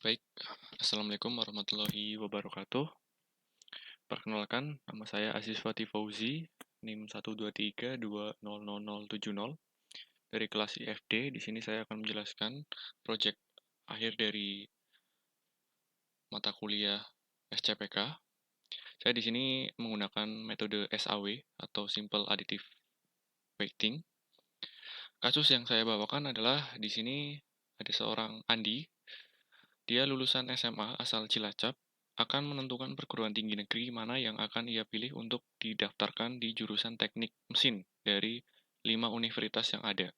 Baik, Assalamualaikum warahmatullahi wabarakatuh. Perkenalkan, nama saya Aziz Fatih Fauzi, NIM 123200070 dari kelas IFD. Di sini saya akan menjelaskan proyek akhir dari mata kuliah SCPK. Saya di sini menggunakan metode SAW atau Simple Additive Weighting. Kasus yang saya bawakan adalah di sini ada seorang Andi. Dia lulusan SMA asal Cilacap, akan menentukan perguruan tinggi negeri mana yang akan ia pilih untuk didaftarkan di jurusan teknik mesin dari 5 universitas yang ada.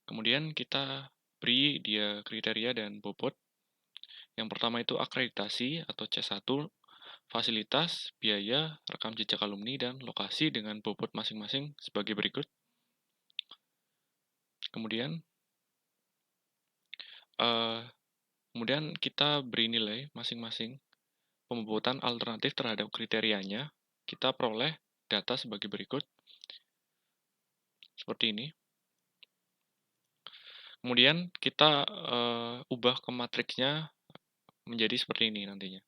Kemudian kita beri dia kriteria dan bobot. Yang pertama itu akreditasi atau C1, fasilitas, biaya, rekam jejak alumni, dan lokasi dengan bobot masing-masing sebagai berikut. Kemudian, eh, kemudian kita beri nilai masing-masing pembobotan alternatif terhadap kriterianya. Kita peroleh data sebagai berikut, seperti ini. Kemudian kita ubah ke matriksnya menjadi seperti ini nantinya.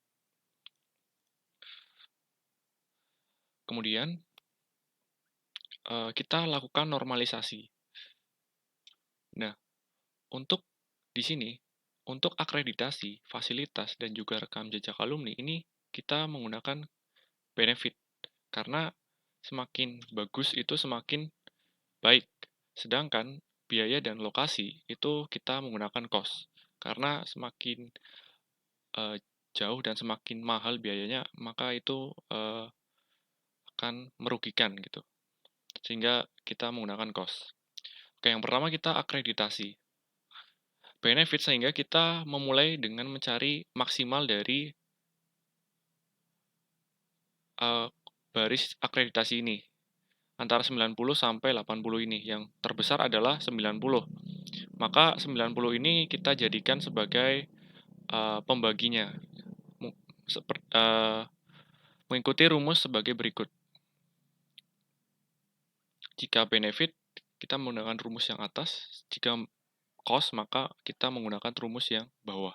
Kemudian kita lakukan normalisasi. Nah, untuk di sini, untuk akreditasi, fasilitas, dan juga rekam jejak alumni, ini kita menggunakan benefit. Karena semakin bagus itu semakin baik. Sedangkan biaya dan lokasi itu kita menggunakan cost. Karena semakin eh, jauh dan semakin mahal biayanya, maka itu akan merugikan gitu. Sehingga kita menggunakan cost. Oke, yang pertama kita akreditasi. Benefit sehingga kita memulai dengan mencari maksimal dari eh, baris akreditasi ini. Antara 90 sampai 80 ini. Yang terbesar adalah 90. Maka 90 ini kita jadikan sebagai pembaginya. Mengikuti rumus sebagai berikut. Jika benefit, kita menggunakan rumus yang atas. Jika cost, maka kita menggunakan rumus yang bawah.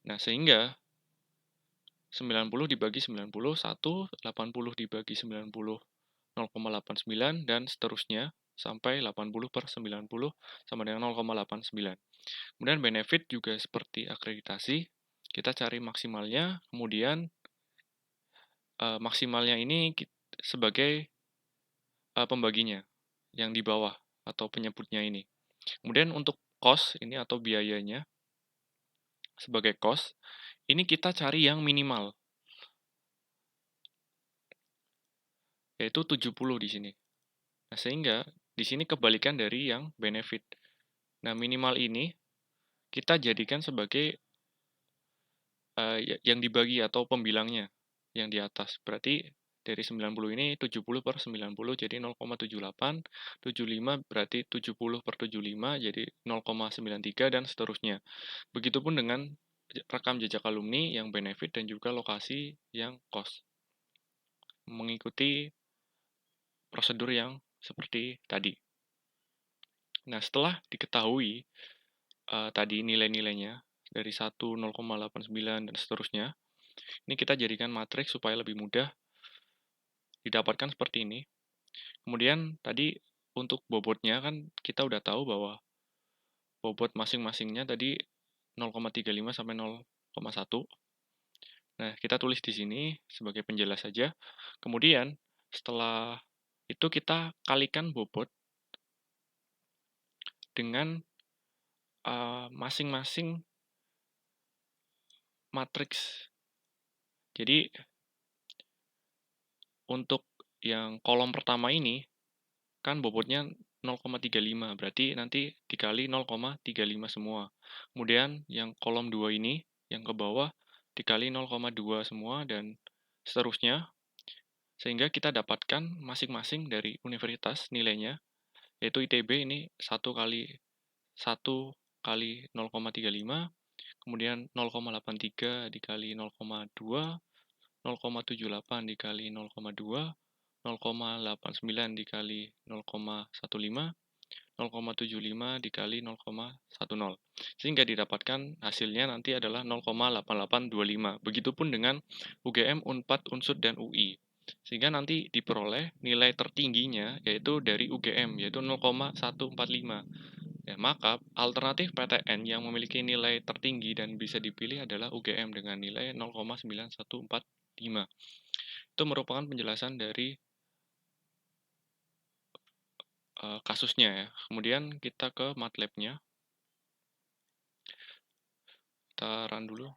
Nah, sehingga 90 dibagi 90, 1, 80 dibagi 90, 0,89, dan seterusnya, sampai 80 per 90 sama dengan 0,89. Kemudian benefit juga seperti akreditasi, kita cari maksimalnya, kemudian maksimalnya ini sebagai pembaginya, yang di bawah, atau penyebutnya ini. Kemudian untuk cost ini atau biayanya, sebagai cost, ini kita cari yang minimal, yaitu 70 di sini. Nah, sehingga di sini kebalikan dari yang benefit. Nah, minimal ini kita jadikan sebagai yang dibagi atau pembilangnya yang di atas. Berarti dari 90 ini 70 per 90 jadi 0,78, 75 berarti 70 per 75 jadi 0,93 dan seterusnya. Begitupun dengan rekam jejak alumni yang benefit dan juga lokasi yang cost. Mengikuti prosedur yang seperti tadi. Nah, setelah diketahui tadi nilai-nilainya dari 1, 0,89 dan seterusnya, ini kita jadikan matriks supaya lebih mudah didapatkan seperti ini. Kemudian tadi untuk bobotnya kan kita udah tahu bahwa bobot masing-masingnya tadi 0,35 sampai 0,1. Nah, kita tulis di sini sebagai penjelas saja. Kemudian setelah itu kita kalikan bobot dengan masing-masing matriks. Jadi untuk yang kolom pertama ini kan bobotnya 0,35, berarti nanti dikali 0,35 semua. Kemudian yang kolom 2 ini, yang ke bawah, dikali 0,2 semua, dan seterusnya. Sehingga kita dapatkan masing-masing dari universitas nilainya, yaitu ITB ini 1 kali 0,35, kemudian 0,83 dikali 0,2, 0,78 dikali 0,2, 0,89 dikali 0,15, 0,75 dikali 0,10. Sehingga didapatkan hasilnya nanti adalah 0,8825. Begitupun dengan UGM, Unpad, Unsud, dan UI. Sehingga nanti diperoleh nilai tertingginya yaitu dari UGM, yaitu 0,145. Ya, maka alternatif PTN yang memiliki nilai tertinggi dan bisa dipilih adalah UGM dengan nilai 0,9145. Itu merupakan penjelasan dari kasusnya ya. Kemudian kita ke MATLAB-nya. Kita run dulu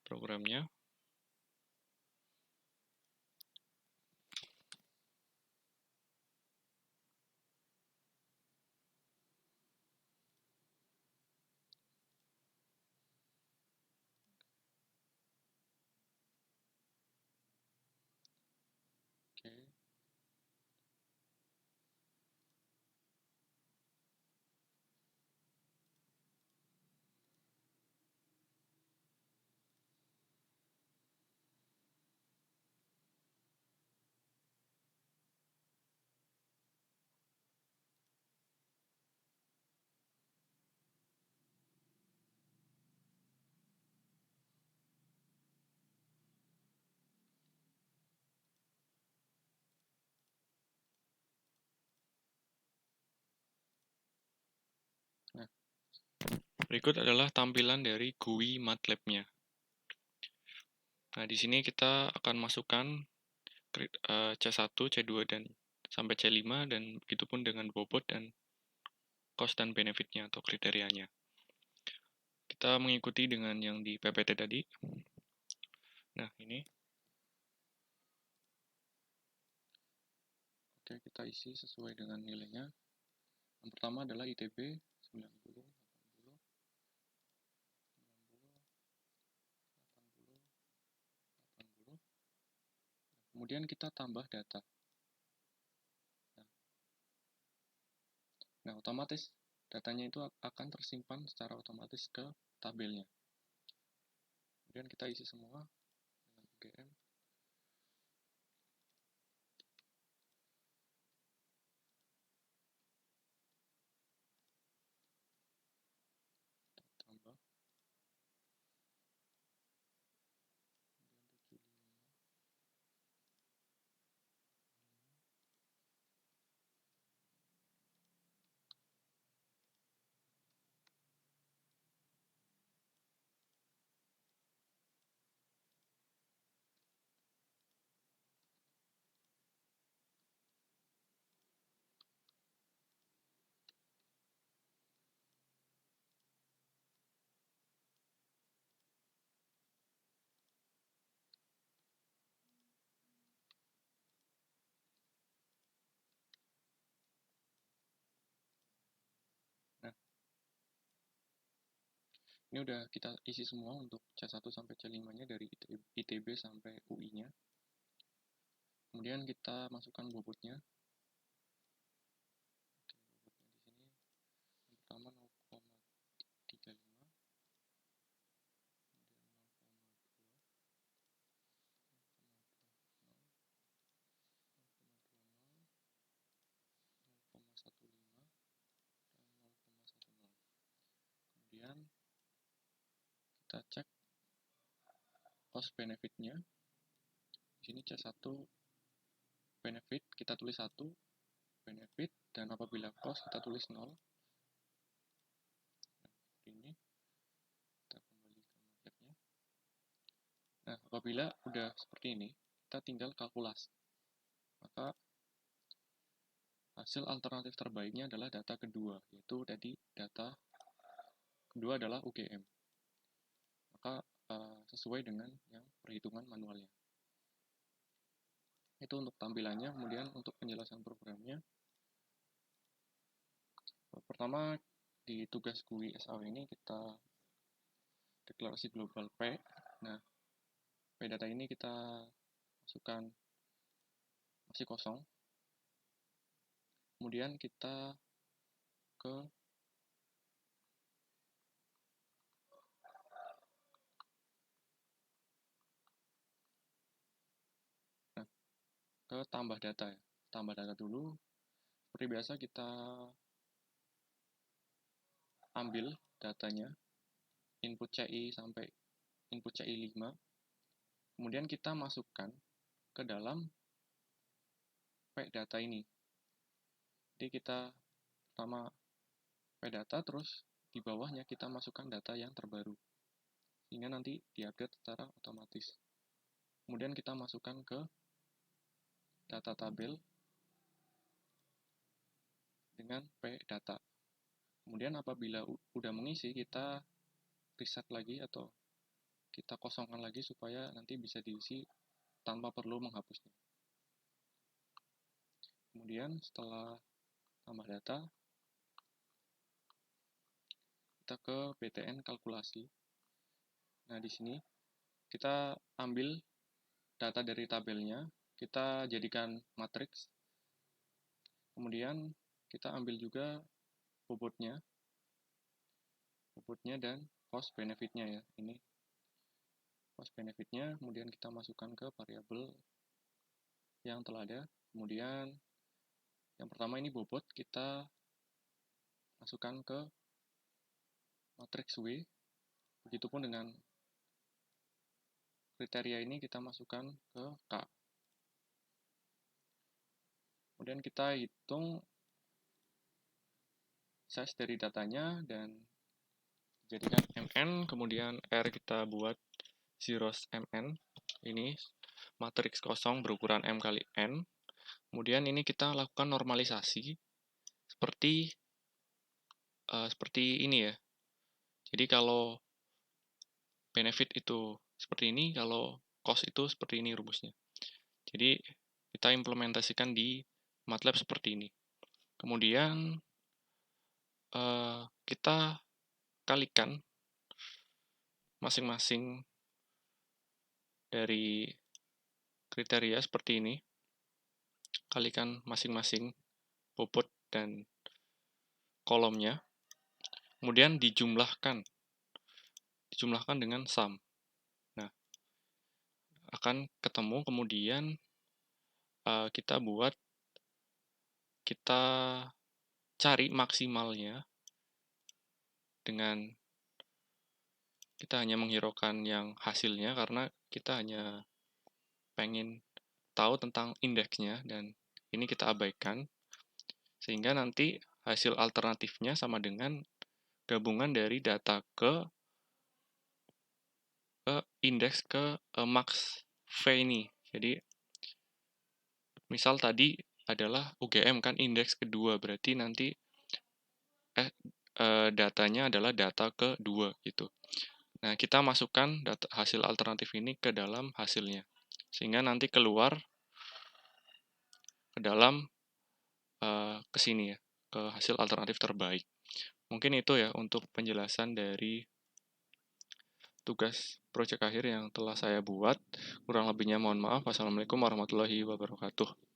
programnya. Oke. Nah, berikut adalah tampilan dari GUI MATLAB-nya. Nah, di sini kita akan masukkan C1, C2, dan sampai C5, dan begitupun dengan bobot dan cost dan benefit-nya atau kriterianya. Kita mengikuti dengan yang di PPT tadi. Nah, ini. Oke, kita isi sesuai dengan nilainya. Yang pertama adalah ITB 90, 80, 90, 80, 80. Kemudian kita tambah data. Nah, otomatis datanya itu akan tersimpan secara otomatis ke tabelnya. Kemudian kita isi semua dengan UGM. Kita tambah. Nah, ini udah kita isi semua untuk C1 sampai C5-nya dari ITB sampai UI-nya. Kemudian kita masukkan bobotnya. Oke, bobotnya di sini yang pertama 0,35, kemudian 0,15, 0,15, dan 0,10. Kemudian kita cek cost benefit-nya. Di sini C1 benefit kita tulis 1, benefit, dan apabila cost kita tulis 0. Nah, ini kita kembali ke MATLAB-nya. Nah, apabila udah seperti ini, kita tinggal kalkulasi. Maka hasil alternatif terbaiknya adalah data kedua, yaitu tadi data kedua adalah UGM. Maka sesuai dengan yang perhitungan manualnya. Itu untuk tampilannya. Kemudian untuk penjelasan programnya. Pertama, di tugas GUI SAW ini kita deklarasi global P. Nah, P data ini kita masukkan masih kosong. Kemudian kita ke tambah data ya. Tambah data dulu. Seperti biasa kita ambil datanya, input CI sampai input CI 5, kemudian kita masukkan ke dalam data ini. Jadi kita pertama data, terus di bawahnya kita masukkan data yang terbaru, sehingga nanti diupdate secara otomatis. Kemudian kita masukkan ke data tabel dengan data. Kemudian apabila udah mengisi, kita reset lagi atau kita kosongkan lagi supaya nanti bisa diisi tanpa perlu menghapusnya. Kemudian setelah tambah data, kita ke BTN kalkulasi. Nah, di sini kita ambil data dari tabelnya, kita jadikan matriks. Kemudian kita ambil juga bobotnya dan cost benefitnya ya. Ini cost benefitnya, kemudian kita masukkan ke variabel yang telah ada. Kemudian yang pertama ini bobot, kita masukkan ke matriks W. Begitupun dengan kriteria ini kita masukkan ke K. Kemudian kita hitung size dari datanya dan jadikan mn, kemudian R kita buat zeros mn. Ini matriks kosong berukuran M kali N. Kemudian ini kita lakukan normalisasi seperti ini ya. Jadi kalau benefit itu seperti ini, kalau cost itu seperti ini rumusnya. Jadi kita implementasikan di MATLAB seperti ini. Kemudian kita kalikan masing-masing dari kriteria seperti ini, kalikan masing-masing bobot dan kolomnya, kemudian dijumlahkan dengan sum. Nah, akan ketemu, kemudian kita cari maksimalnya dengan kita hanya menghiraukan yang hasilnya karena kita hanya pengen tahu tentang indeksnya, dan ini kita abaikan sehingga nanti hasil alternatifnya sama dengan gabungan dari data ke indeks ke max V ini. Jadi misal tadi adalah UGM kan indeks kedua, berarti nanti datanya adalah data kedua gitu. Nah, kita masukkan hasil alternatif ini ke dalam hasilnya, sehingga nanti keluar ke dalam ke sini ya, ke hasil alternatif terbaik. Mungkin itu ya untuk penjelasan dari tugas proyek akhir yang telah saya buat. Kurang lebihnya mohon maaf. Wassalamualaikum warahmatullahi wabarakatuh.